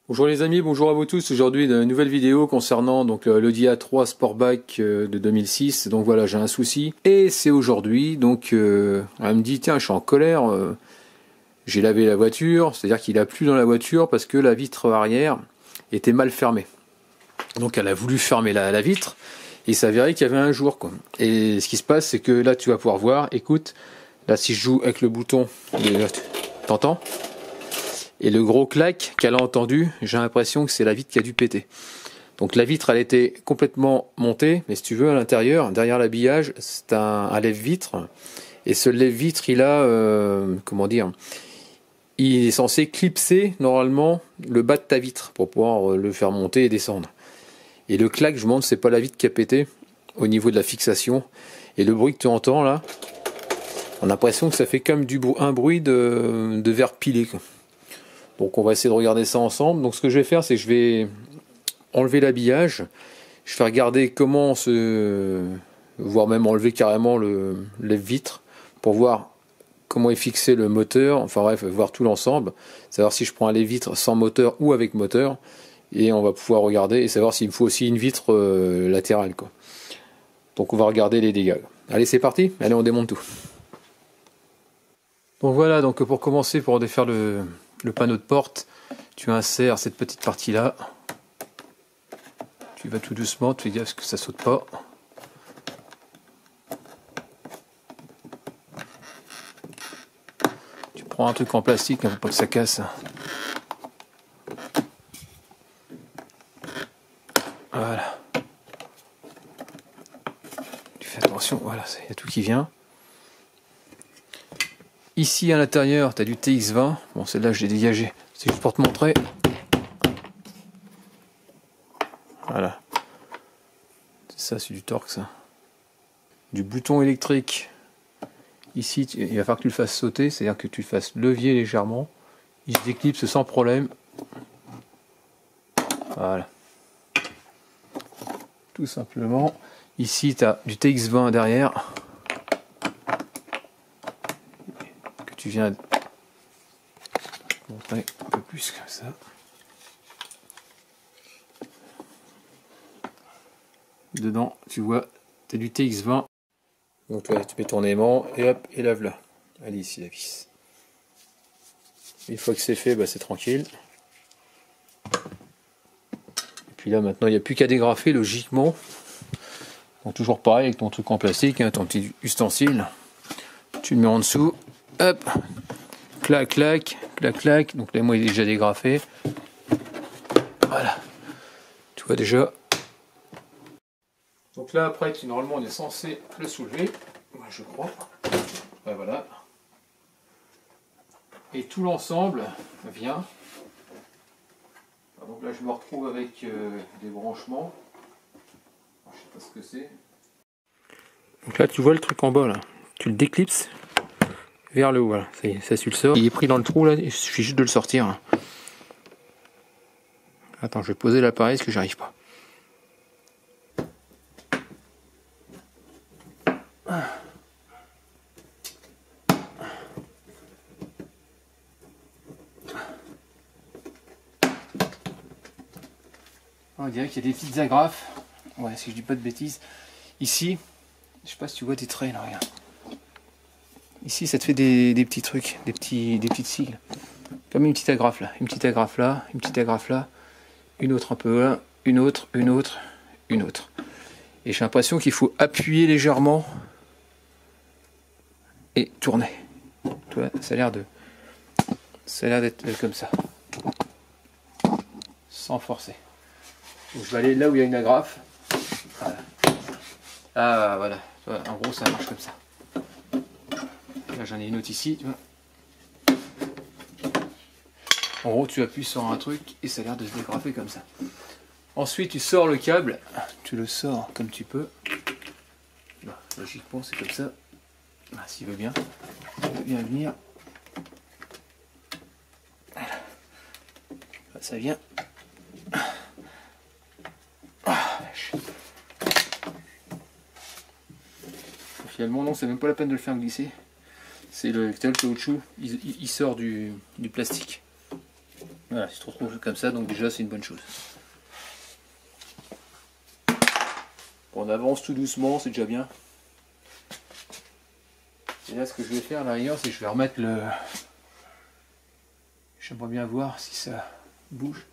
Bonjour les amis, bonjour à vous tous. Aujourd'hui une nouvelle vidéo concernant donc l'Audi A3 Sportback de 2006. Donc voilà, j'ai un souci et c'est aujourd'hui. Donc elle me dit tiens, je suis en colère, j'ai lavé la voiture, c'est-à-dire qu'il a plu dans la voiture parce que la vitre arrière était mal fermée. Donc elle a voulu fermer la vitre et il s'avérait qu'il y avait un jour quoi. Et ce qui se passe, c'est que là tu vas pouvoir voir, écoute, là si je joue avec le bouton, t'entends ? Et le gros clac qu'elle a entendu, j'ai l'impression que c'est la vitre qui a dû péter. Donc la vitre, elle était complètement montée, mais si tu veux, à l'intérieur, derrière l'habillage, c'est un lève-vitre. Et ce lève-vitre, il a, comment dire, il est censé clipser normalement le bas de ta vitre pour pouvoir le faire monter et descendre. Et le clac, je me demande, c'est pas la vitre qui a pété au niveau de la fixation. Et le bruit que tu entends là, on a l'impression que ça fait comme un bruit de verre pilé, quoi. Donc on va essayer de regarder ça ensemble. Donc ce que je vais faire, c'est que je vais enlever l'habillage. Je vais regarder comment voire même enlever carrément le lève-vitre pour voir comment est fixé le moteur. Enfin bref, voir tout l'ensemble. Savoir si je prends un lève-vitre sans moteur ou avec moteur. Et on va pouvoir regarder et savoir s'il me faut aussi une vitre latérale, quoi. Donc on va regarder les dégâts. Allez, c'est parti. Allez, on démonte tout. Donc voilà, donc pour commencer, pour défaire le panneau de porte, tu insères cette petite partie là, tu vas tout doucement, tu fais gaffe que ça saute pas. Tu prends un truc en plastique, il ne faut pas que ça casse. Voilà. Tu fais attention, voilà, il y a tout qui vient. Ici à l'intérieur, tu as du TX20. Bon, celle-là, je l'ai dégagé. C'est juste pour te montrer. Voilà. Ça, c'est du torque, ça. Du bouton électrique. Ici, il va falloir que tu le fasses sauter, c'est-à-dire que tu le fasses levier légèrement. Il se déclipse sans problème. Voilà. Tout simplement. Ici, tu as du TX20 derrière. Tu viens montrer un peu plus comme ça. Dedans, tu vois, tu as du TX20. Donc toi, tu mets ton aimant et hop, et lave-la. Allez, ici la vis. Une fois que c'est fait, bah, c'est tranquille. Et puis là, maintenant, il n'y a plus qu'à dégrafer logiquement. Donc toujours pareil avec ton truc en plastique, hein, ton petit ustensile. Tu le mets en dessous. Hop, clac, clac, clac, clac. Donc là, moi, il est déjà dégrafé. Voilà. Tu vois déjà. Donc là, après, normalement, on est censé le soulever. Je crois. Ouais, voilà. Et tout l'ensemble vient. Donc là, je me retrouve avec des branchements. Je sais pas ce que c'est. Donc là, tu vois le truc en bas, là. Tu le déclipses vers le haut, voilà. Ça, tu le sors. Il est pris dans le trou, là. Il suffit juste de le sortir. Attends, je vais poser l'appareil parce que j'arrive pas. On dirait qu'il y a des petites agrafes. Ouais, si je dis pas de bêtises. Ici, je sais pas si tu vois des traits là, regarde. Ici, ça te fait des petits trucs, des petites sigles. Comme une petite agrafe là, une petite agrafe là, une petite agrafe là, une autre un peu là, une autre, une autre, une autre. Et j'ai l'impression qu'il faut appuyer légèrement et tourner. Tu vois, ça a l'air d'être comme ça. Sans forcer. Donc je vais aller là où il y a une agrafe. Voilà. Ah voilà. En gros ça marche comme ça. Là j'en ai une autre ici. Tu vois. En gros tu appuies sur un truc et ça a l'air de se dégrafer comme ça. Ensuite tu sors le câble. Tu le sors comme tu peux. Bon, logiquement c'est comme ça. Ah, s'il veut bien. Il veut bien venir. Voilà. Là, ça vient. Finalement non, c'est même pas la peine de le faire glisser. C'est le caoutchouc, il sort du plastique. Voilà, il se retrouve comme ça, donc déjà c'est une bonne chose. On avance tout doucement, c'est déjà bien. Et là, ce que je vais faire, là, ailleurs, c'est que je vais remettre le... J'aimerais bien voir si ça bouge.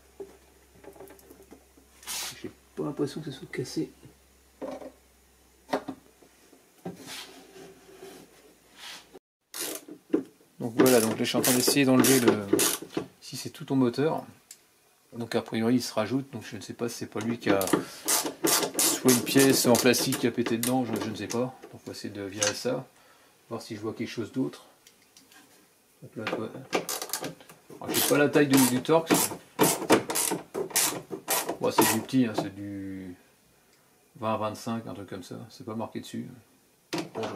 J'ai pas l'impression que ça soit cassé. Donc voilà, donc là je suis en train d'essayer d'enlever le... si c'est tout ton moteur. Donc a priori il se rajoute, donc je ne sais pas si c'est pas lui qui a soit une pièce en plastique qui a pété dedans, je ne sais pas. Donc on va essayer de virer ça, voir si je vois quelque chose d'autre. Donc là, je sais pas la taille du Torx. Bon, c'est du petit, hein, c'est du 20-25, un truc comme ça, c'est pas marqué dessus. Bon, ouais.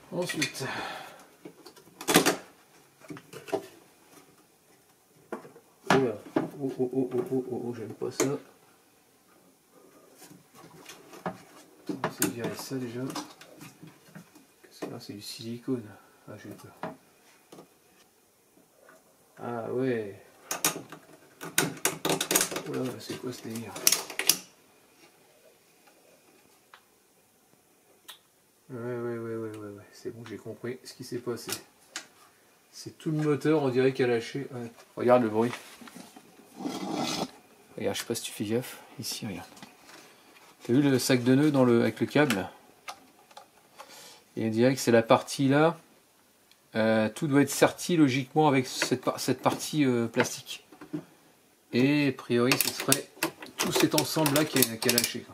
Ensuite, oh, j'aime pas ça. On va essayer de virer ça déjà. Qu'est-ce que là, c'est du silicone. Ah, j'ai peur. Ah ouais. Oh là, c'est quoi ce délire? Ouais, c'est bon, j'ai compris ce qui s'est passé. C'est tout le moteur, on dirait qu'il a lâché. Ouais. Regarde le bruit. Regarde, je sais pas si tu fais gaffe. Ici, regarde. T'as vu le sac de nœuds avec le câble? Et on dirait que c'est la partie là. Tout doit être serti logiquement avec cette partie plastique. Et a priori, ce serait tout cet ensemble là qui a lâché.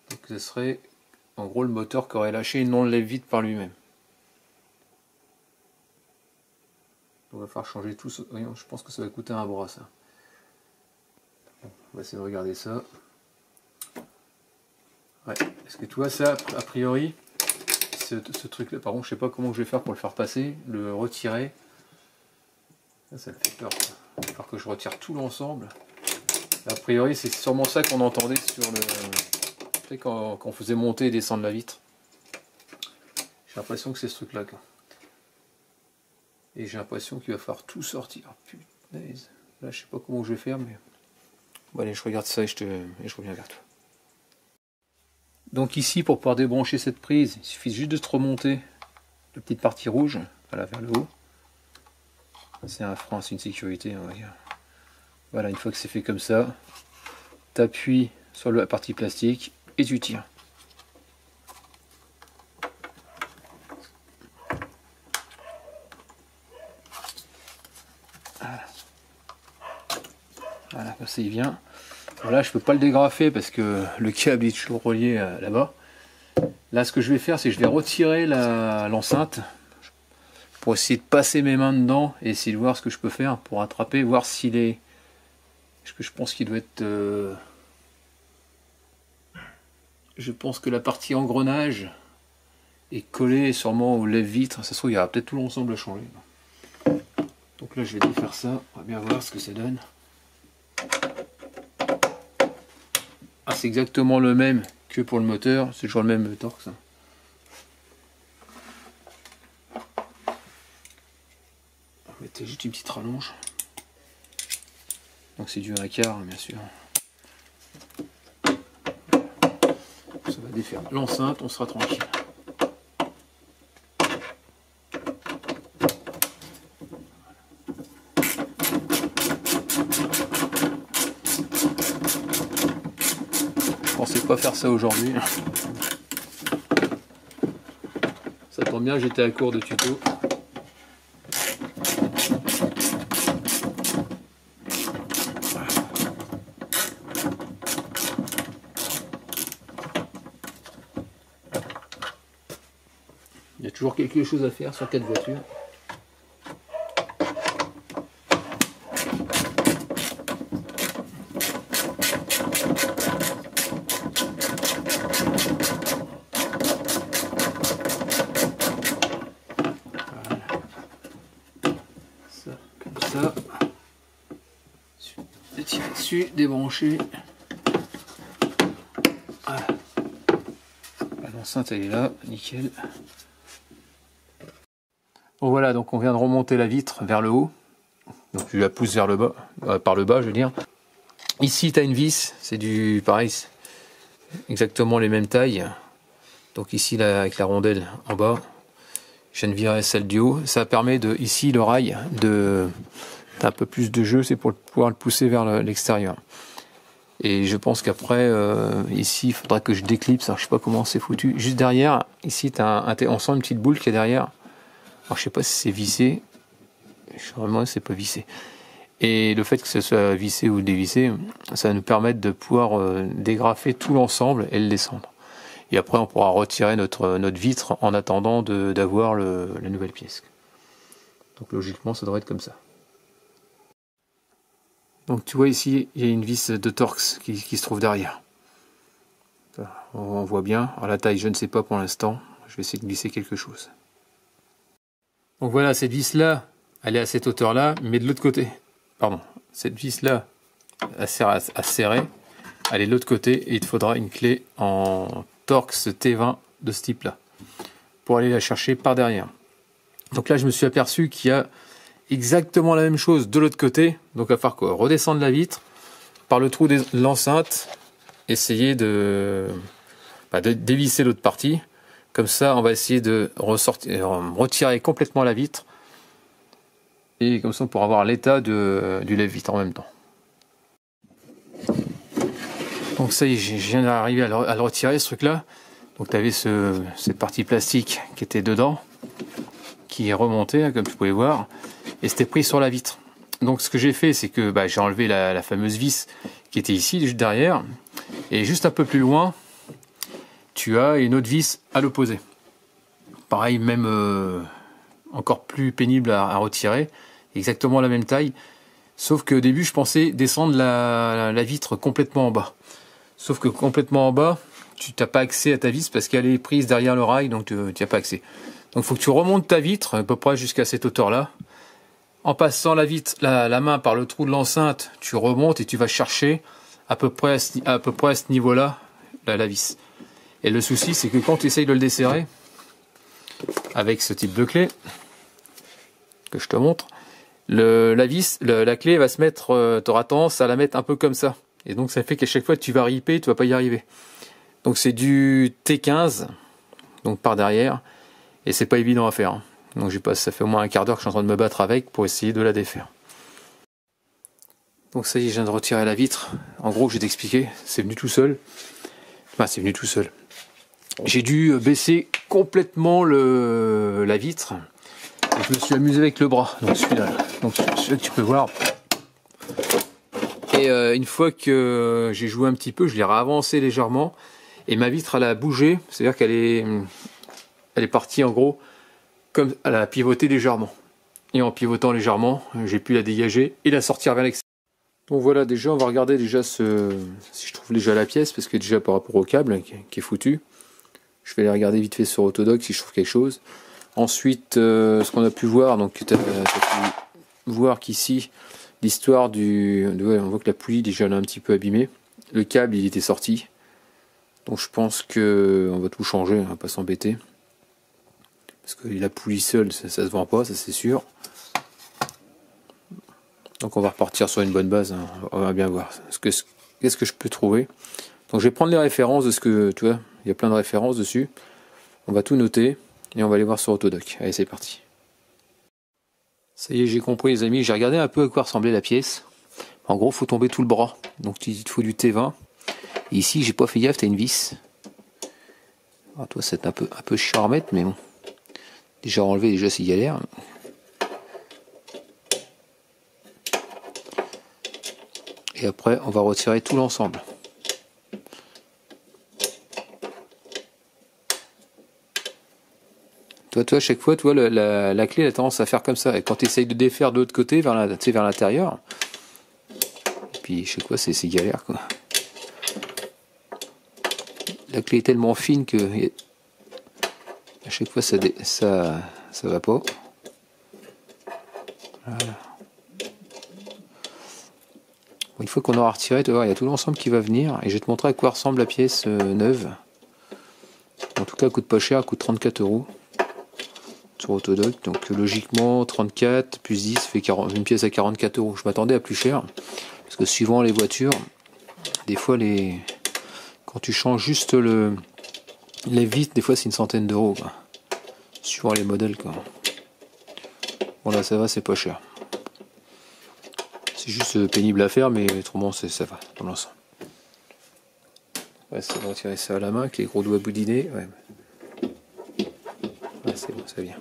Donc ce serait en gros le moteur qui aurait lâché et non le lève-vide par lui-même. On va falloir changer tout ça. Je pense que ça va coûter un bras ça. Bon, on va essayer de regarder ça. Ouais. Est-ce que tu vois ça a priori? Ce truc là, par contre je sais pas comment je vais faire pour le faire passer, le retirer. Ça me fait peur. Il va falloir que je retire tout l'ensemble. A priori c'est sûrement ça qu'on entendait sur le... Quand on faisait monter et descendre la vitre. J'ai l'impression que c'est ce truc là. Et j'ai l'impression qu'il va falloir tout sortir. Punaise. Là je sais pas comment je vais faire mais... Bon allez, je regarde ça et je reviens vers toi. Donc ici, pour pouvoir débrancher cette prise, il suffit juste de se remonter la petite partie rouge, voilà, vers le haut. C'est un frein, c'est une sécurité, on va dire. Voilà, une fois que c'est fait comme ça, tu appuies sur la partie plastique et tu tires. Voilà, comme ça il vient. Voilà, je peux pas le dégrafer parce que le câble est toujours relié là-bas. Là, ce que je vais faire, c'est que je vais retirer l'enceinte pour essayer de passer mes mains dedans et essayer de voir ce que je peux faire pour attraper, voir s'il est... Parce que je pense qu'il doit être... Je pense que la partie engrenage est collée sûrement au lève-vitre. Ça se trouve, il y aura peut-être tout l'ensemble à changer. Donc là, je vais défaire ça. On va bien voir ce que ça donne. Ah, c'est exactement le même que pour le moteur. C'est toujours le même Torx. Mettez juste une petite rallonge. Donc c'est du 1/4 bien sûr. Ça va défaire l'enceinte, on sera tranquille. Je pensais pas faire ça aujourd'hui. Ça tombe bien, j'étais à court de tuto. Il y a toujours quelque chose à faire sur 4 voitures. ça. Tirer dessus, débrancher. Voilà. L'enceinte elle est là, nickel. Bon voilà, donc on vient de remonter la vitre vers le haut. Donc je la pousse vers le bas, par le bas je veux dire. Ici tu as une vis, c'est du pareil, exactement les mêmes tailles. Donc ici là, avec la rondelle en bas, je viens de virer celle du haut. Ça permet de, ici le rail, d'un peu plus de jeu, c'est pour pouvoir le pousser vers l'extérieur. Et je pense qu'après, ici il faudra que je déclipse, alors, je sais pas comment c'est foutu. Juste derrière, ici on sent une petite boule qui est derrière. Alors je sais pas si c'est vissé, vraiment c'est pas vissé. Et le fait que ce soit vissé ou dévissé, ça va nous permettre de pouvoir dégrafer tout l'ensemble et le descendre. Et après on pourra retirer notre vitre en attendant d'avoir la nouvelle pièce. Donc logiquement ça devrait être comme ça. Donc tu vois ici il y a une vis de Torx qui se trouve derrière. On voit bien. Alors la taille je ne sais pas pour l'instant. Je vais essayer de glisser quelque chose. Donc voilà, cette vis là elle est à cette hauteur là, mais de l'autre côté. Pardon, cette vis là à serrer, elle est de l'autre côté et il te faudra une clé en Torx T20 de ce type là pour aller la chercher par derrière. Donc là je me suis aperçu qu'il y a exactement la même chose de l'autre côté. Donc il va falloir quoi, redescendre la vitre par le trou de l'enceinte, essayer de dévisser l'autre partie. Comme ça on va essayer de retirer complètement la vitre. Et comme ça on pourra avoir l'état du lève-vitre en même temps. Donc ça y est, je viens d'arriver à le retirer ce truc là. Donc tu avais cette partie plastique qui était dedans, qui est remontée comme tu pouvais voir, et c'était pris sur la vitre. Donc ce que j'ai fait, c'est que j'ai enlevé la fameuse vis qui était ici, juste derrière, et juste un peu plus loin, tu as une autre vis à l'opposé. Pareil, même encore plus pénible à retirer, exactement la même taille, sauf qu'au début je pensais descendre la vitre complètement en bas. Sauf que complètement en bas, tu n'as pas accès à ta vis parce qu'elle est prise derrière le rail, donc tu n'y as pas accès. Donc il faut que tu remontes ta vitre à peu près jusqu'à cette hauteur-là. En passant la main par le trou de l'enceinte, tu remontes et tu vas chercher à peu près à ce niveau-là la vis. Et le souci, c'est que quand tu essayes de le desserrer, avec ce type de clé, que je te montre, la clé va se mettre, tu auras tendance à la mettre un peu comme ça. Et donc ça fait qu'à chaque fois tu vas ripper, tu vas pas y arriver. Donc c'est du T15, donc par derrière, et c'est pas évident à faire. Donc ça fait au moins un quart d'heure que je suis en train de me battre avec pour essayer de la défaire. Donc ça y est, je viens de retirer la vitre. En gros, je vais t'expliquer, c'est venu tout seul. Enfin, c'est venu tout seul. J'ai dû baisser complètement la vitre. Et je me suis amusé avec le bras, donc celui-là. Donc celui-là que tu peux voir. Et une fois que j'ai joué un petit peu, je l'ai réavancé légèrement. Et ma vitre, elle a bougé. C'est-à-dire qu'elle est partie en gros, comme elle a pivoté légèrement. Et en pivotant légèrement, j'ai pu la dégager et la sortir vers l'extérieur. Donc voilà, déjà on va regarder déjà si je trouve déjà la pièce, parce que déjà par rapport au câble qui est foutu, je vais aller regarder vite fait sur Autodoc si je trouve quelque chose. Ensuite, ce qu'on a pu voir, donc tu as pu voir qu'ici, l'histoire on voit que la poulie déjà elle est un petit peu abîmée. Le câble il était sorti. Donc je pense que on va tout changer, on va pas s'embêter. Parce que la poulie seule, ça se vend pas, ça c'est sûr. Donc on va repartir sur une bonne base, hein. On va bien voir. Qu'est-ce que je peux trouver? Donc je vais prendre les références de ce que, tu vois, il y a plein de références dessus. On va tout noter et on va aller voir sur Autodoc. Allez, c'est parti. Ça y est, j'ai compris les amis, j'ai regardé un peu à quoi ressemblait la pièce. En gros, il faut tomber tout le bras. Donc il te faut du T20. Et ici, j'ai pas fait gaffe, tu as une vis. Alors, toi, c'est un peu chiant à remettre, mais bon. Déjà enlevé, déjà c'est galère. Et après, on va retirer tout l'ensemble. Toi, à chaque fois, la clé a tendance à faire comme ça. Et quand tu essayes de défaire de l'autre côté, vers l'intérieur, et puis chaque fois, c'est galère, quoi. La clé est tellement fine que à chaque fois, ça va pas. Voilà. fois qu'on aura retiré, tu vas voir, il y a tout l'ensemble qui va venir. Et je vais te montrer à quoi ressemble la pièce neuve. En tout cas, elle coûte pas cher, elle coûte 34 € sur Autodoc. Donc logiquement, 34 plus 10 fait 40, une pièce à 44 €. Je m'attendais à plus cher. Parce que suivant les voitures, des fois, quand tu changes juste les vitres, des fois c'est une centaine d'euros. Suivant les modèles. Quoi. Bon là, ça va, c'est pas cher. C'est juste pénible à faire, mais autrement, ça va dans l'ensemble. Ouais, ça va retirer ça à la main avec les gros doigts boudinés. Ouais. Ouais, c'est bon, ça vient.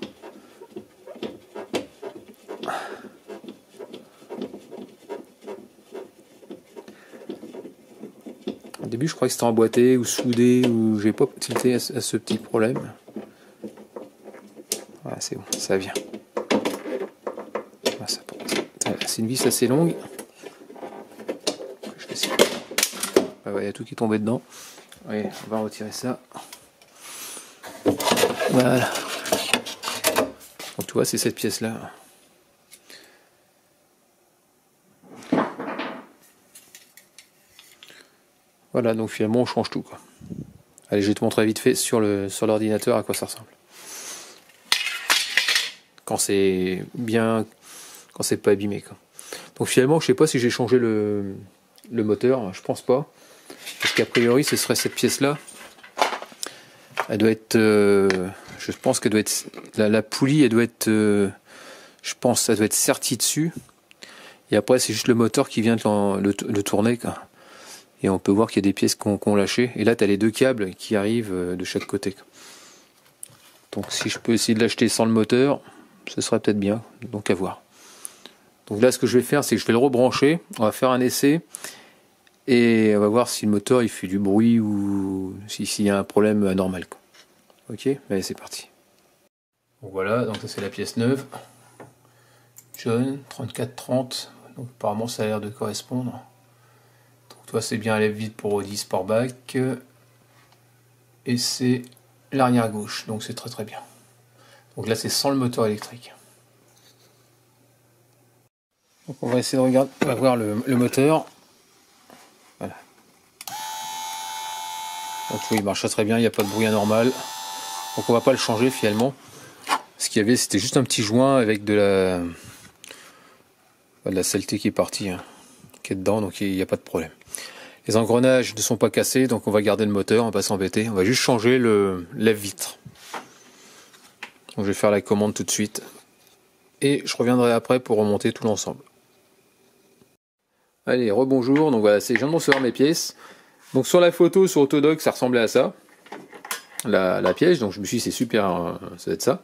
Au début, je crois que c'était emboîté ou soudé, ou j'ai pas tilté à ce petit problème. Ouais, c'est bon, ça vient. C'est une vis assez longue. Je vais essayer. Ah ouais, il y a tout qui est tombé dedans. Oui, on va retirer ça. Voilà. Donc tu vois, c'est cette pièce-là. Voilà, donc finalement on change tout, quoi. Allez, je vais te montrer vite fait sur l'ordinateur à quoi ça ressemble. Quand c'est bien, quand c'est pas abîmé, quoi. Donc finalement, je sais pas si j'ai changé le moteur, je pense pas. Parce qu'a priori, ce serait cette pièce-là. Elle doit être, je pense qu'elle doit être, la poulie, elle doit être, je pense, ça doit être sertie dessus. Et après, c'est juste le moteur qui vient de le tourner, quoi. Et on peut voir qu'il y a des pièces qu'on lâché. Et là, tu as les deux câbles qui arrivent de chaque côté. Donc si je peux essayer de l'acheter sans le moteur, ce serait peut-être bien. Donc à voir. Donc là, ce que je vais faire, c'est que je vais le rebrancher. On va faire un essai. Et on va voir si le moteur il fait du bruit ou s'il y a un problème anormal. Quoi. Ok, allez, c'est parti. Donc voilà, donc ça c'est la pièce neuve. John 3430. Donc apparemment ça a l'air de correspondre. Toi, c'est bien à lèvre vide pour Audi Sportback. Et c'est l'arrière gauche. Donc c'est très très bien. Donc là, c'est sans le moteur électrique. Donc on va essayer de regarder. On va voir le moteur. Voilà. Donc oui, il marche très bien. Il n'y a pas de bruit anormal. Donc on va pas le changer finalement. Ce qu'il y avait, c'était juste un petit joint avec de la saleté qui est partie. Hein, qui est dedans. Donc il n'y a pas de problème. Les engrenages ne sont pas cassés, donc on va garder le moteur, on va pas s'embêter. On va juste changer le lève-vitre. Donc je vais faire la commande tout de suite. Et je reviendrai après pour remonter tout l'ensemble. Allez, rebonjour. Donc voilà, je viens de recevoir mes pièces. Donc sur la photo, sur Autodoc, ça ressemblait à ça. La pièce, donc je me suis dit c'est super, ça va être ça.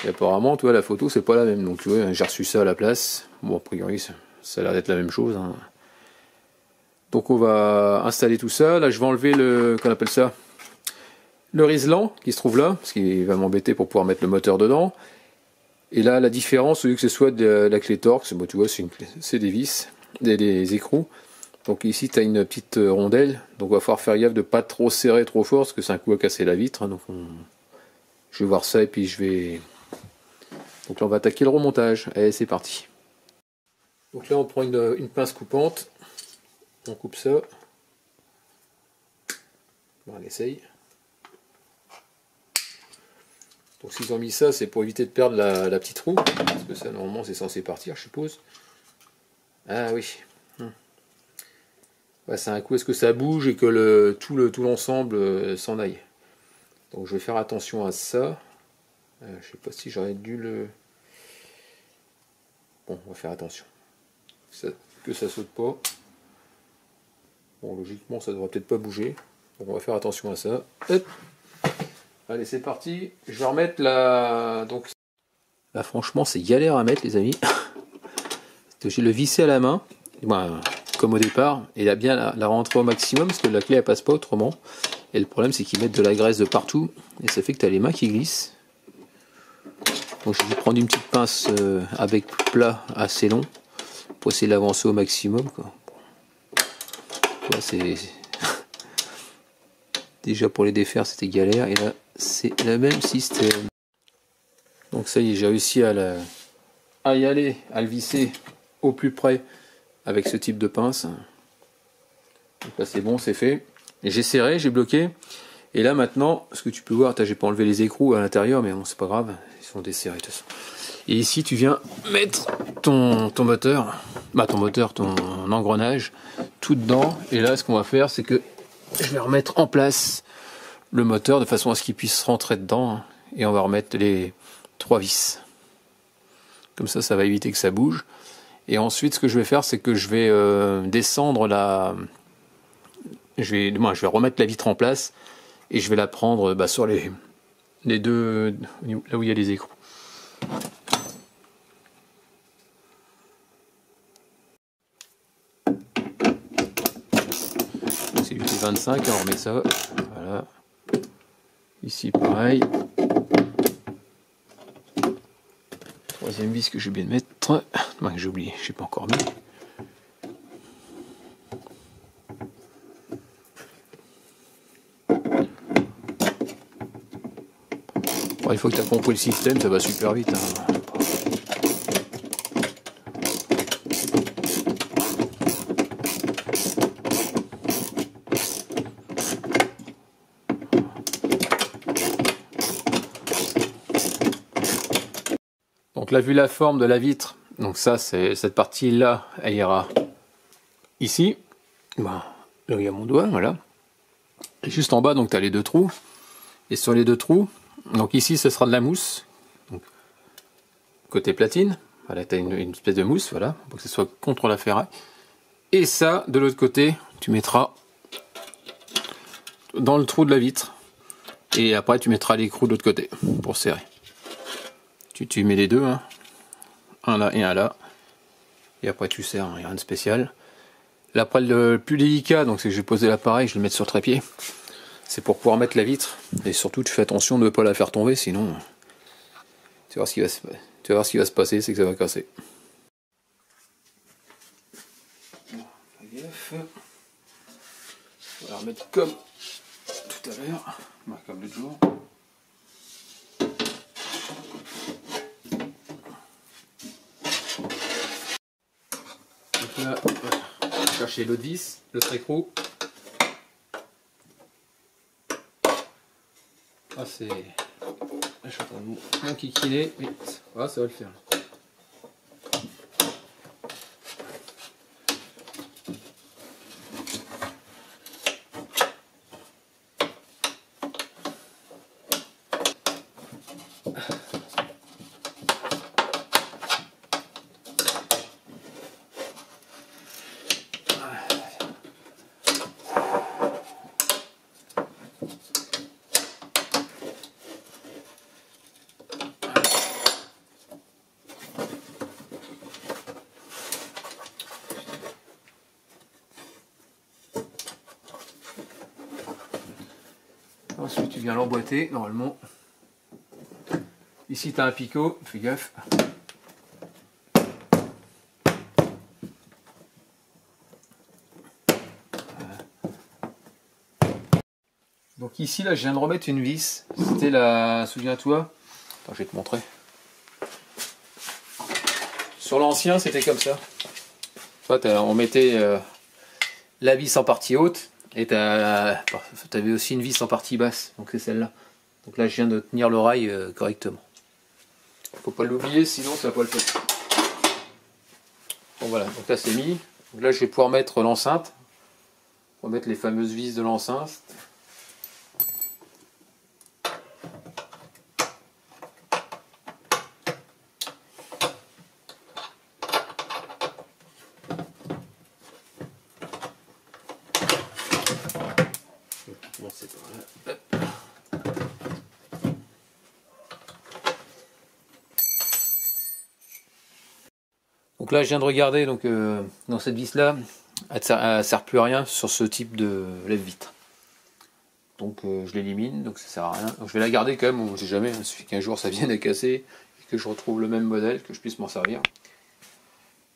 Et apparemment, tu vois, la photo, c'est pas la même. Donc tu vois, j'ai reçu ça à la place. Bon, a priori, ça a l'air d'être la même chose. Hein. Donc on va installer tout ça. Là je vais enlever qu'on appelle ça, le riselant qui se trouve là, parce qu'il va m'embêter pour pouvoir mettre le moteur dedans. Et là la différence, au lieu que ce soit de la clé Torx, bon, tu vois c'est des vis, des écrous. Donc ici tu as une petite rondelle, donc on va falloir faire gaffe de pas trop serrer trop fort, parce que c'est un coup à casser la vitre. Hein, donc je vais voir ça et puis je vais... Donc là on va attaquer le remontage. Allez, c'est parti. Donc là on prend une pince coupante. On coupe ça. On essaye. Donc s'ils ont mis ça, c'est pour éviter de perdre la petite roue. Parce que ça, normalement, c'est censé partir, je suppose. Ah oui. Ouais, c'est un coup, est-ce que ça bouge et que tout l'ensemble s'en aille. Donc je vais faire attention à ça. Je sais pas si j'aurais dû le... Bon, on va faire attention. Que ça saute pas. Bon, logiquement, ça devrait peut-être pas bouger. Donc, on va faire attention à ça. Hop. Allez, c'est parti. Je vais remettre la... Donc, là, franchement, c'est galère à mettre, les amis. Je le visser à la main, comme au départ, et là, bien la rentrer au maximum, parce que la clé, elle passe pas autrement. Et le problème, c'est qu'ils mettent de la graisse de partout, et ça fait que tu as les mains qui glissent. Donc, je vais prendre une petite pince avec plat assez long, pour essayer d'avancer au maximum, quoi. Ouais, c'est déjà pour les défaire c'était galère et là c'est le même système. Donc ça y est, j'ai réussi à y aller, à le visser au plus près avec ce type de pince. Donc là c'est bon, c'est fait. J'ai serré, j'ai bloqué. Et là maintenant, ce que tu peux voir, j'ai pas enlevé les écrous à l'intérieur, mais bon c'est pas grave, ils sont desserrés de toute façon. Et ici tu viens mettre ton moteur, ton engrenage tout dedans. Et là ce qu'on va faire, c'est que je vais remettre en place le moteur de façon à ce qu'il puisse rentrer dedans. Et on va remettre les 3 vis. Comme ça va éviter que ça bouge. Et ensuite ce que je vais faire, c'est que je vais descendre je vais remettre la vitre en place et je vais la prendre sur les deux, là où il y a les écrous. C'est du T25, on remet ça. Voilà. Ici pareil. Troisième vis que j'ai oublié de mettre. Non, j'ai oublié, je n'ai pas encore mis. Bon, il faut que tu as compris le système, ça va super vite. Hein. Donc là, vu la forme de la vitre, donc ça, c'est cette partie-là, elle ira ici. Là où il y a mon doigt, voilà. Et juste en bas, donc tu as les 2 trous. Et sur les 2 trous, donc ici, ce sera de la mousse. Donc, côté platine, voilà, tu as une espèce de mousse, voilà, pour que ce soit contre la ferraille. Et ça, de l'autre côté, tu mettras dans le trou de la vitre. Et après, tu mettras l'écrou de l'autre côté pour serrer. Tu mets les deux, hein. Un là et un là. Et après, tu serres, rien de spécial. Là, après, le plus délicat, donc c'est que je vais poser l'appareil, je vais le mettre sur trépied. C'est pour pouvoir mettre la vitre. Et surtout, tu fais attention de ne pas la faire tomber, sinon, tu vas voir ce qui va se passer, c'est que ça va casser. On va la remettre comme tout à l'heure, comme l'autre jour. Donc là, on va chercher l'autre vis, l'autre écrou. Ah, c'est. Je suis en train de m'enquiquiner, mais ah, ça va le faire. Ensuite, tu viens l'emboîter, normalement. Ici, tu as un picot, fais gaffe. Donc ici, là, je viens de remettre une vis. C'était la... Souviens-toi. Attends, je vais te montrer. Sur l'ancien, c'était comme ça. On mettait la vis en partie haute. Et tu avais aussi une vis en partie basse, donc c'est celle-là. Donc là je viens de tenir le rail correctement. Faut pas l'oublier, sinon ça va pas le faire. Bon voilà, donc là c'est mis. Donc là je vais pouvoir mettre l'enceinte. On va mettre les fameuses vis de l'enceinte. Donc là je viens de regarder, donc dans cette vis là elle ne sert plus à rien sur ce type de lève-vitre. Donc je l'élimine, donc ça sert à rien. Donc je vais la garder quand même, on ne sait jamais, il suffit qu'un jour ça vienne à casser et que je retrouve le même modèle, que je puisse m'en servir.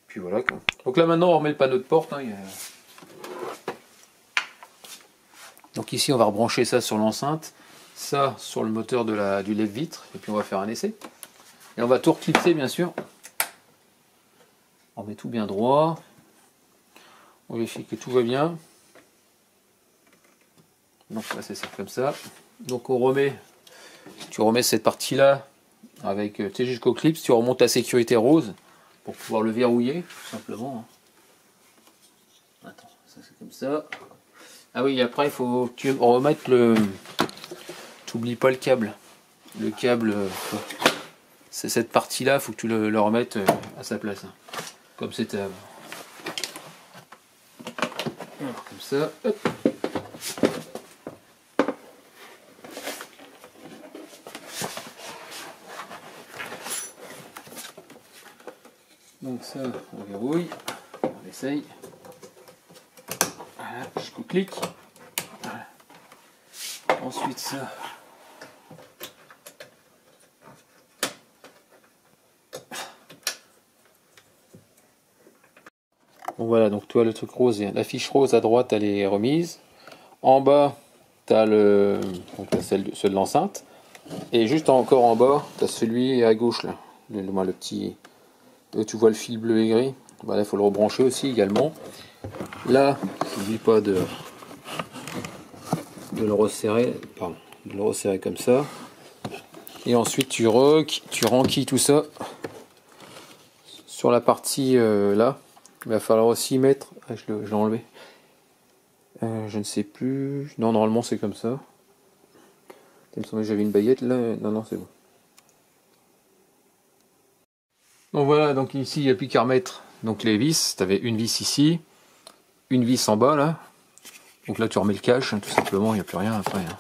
Puis voilà quoi. Donc là maintenant on remet le panneau de porte. Hein, donc ici on va rebrancher ça sur l'enceinte, ça sur le moteur du lève-vitre, et puis on va faire un essai. Et on va tout reclipser bien sûr. On met tout bien droit. On vérifie que tout va bien. Donc là c'est ça comme ça. Donc on remet, tu remets cette partie là avec tes jusqu'au clip, tu remontes la sécurité rose pour pouvoir le verrouiller tout simplement. Attends, ça c'est comme ça. Ah oui, après il faut que tu remettes le... T'oublies pas le câble. Le câble, c'est cette partie là, il faut que tu le remettes à sa place. Comme c'était avant. Alors, comme ça, hop. Donc ça, on verrouille, on essaye. Voilà, jusqu'au clic. Voilà. Ensuite ça. Bon voilà, donc toi le truc rose, la fiche rose à droite elle est remise. En bas, tu as celle de l'enceinte. Et juste encore en bas, tu as celui à gauche là. Le petit. Tu vois le fil bleu et gris. Voilà, il faut le rebrancher aussi également. Là, n'oublie pas de le resserrer. Pardon, de le resserrer comme ça. Et ensuite tu renquilles tout ça sur la partie là. Il va falloir aussi mettre. Ah, je l'ai enlevé. Je ne sais plus. Non, normalement c'est comme ça. Il me semblait que j'avais une baguette là. Non, c'est bon. Donc voilà, donc ici il n'y a plus qu'à remettre donc les vis. Tu avais une vis ici, une vis en bas là. Donc là tu remets le cache, hein, tout simplement, il n'y a plus rien après. Hein.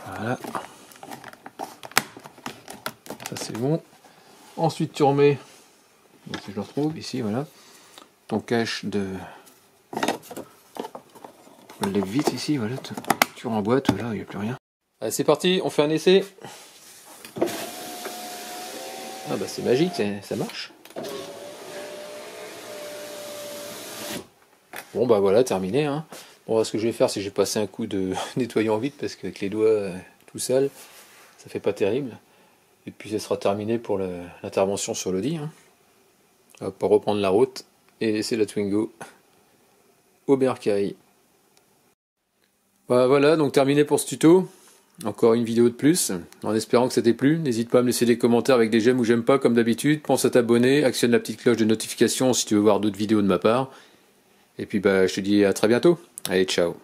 Voilà. Ça c'est bon. Ensuite tu remets, donc si je le retrouve ici, voilà, ton cache de les vis ici, voilà, tu remboîtes, là il n'y a plus rien. Allez, c'est parti, on fait un essai. Ah bah c'est magique, ça marche. Bon bah voilà, terminé. Hein. Bon, ce que je vais faire, c'est que je vais passer un coup de nettoyant vite parce qu'avec les doigts tout sales, ça fait pas terrible. Et puis ça sera terminé pour l'intervention sur l'Audi. Hein. On va pas reprendre la route et laisser la Twingo au bercail. Bah voilà, donc terminé pour ce tuto. Encore une vidéo de plus, en espérant que ça t'ait plu. N'hésite pas à me laisser des commentaires avec des j'aime ou j'aime pas comme d'habitude. Pense à t'abonner, actionne la petite cloche de notification si tu veux voir d'autres vidéos de ma part. Et puis bah je te dis à très bientôt. Allez, ciao.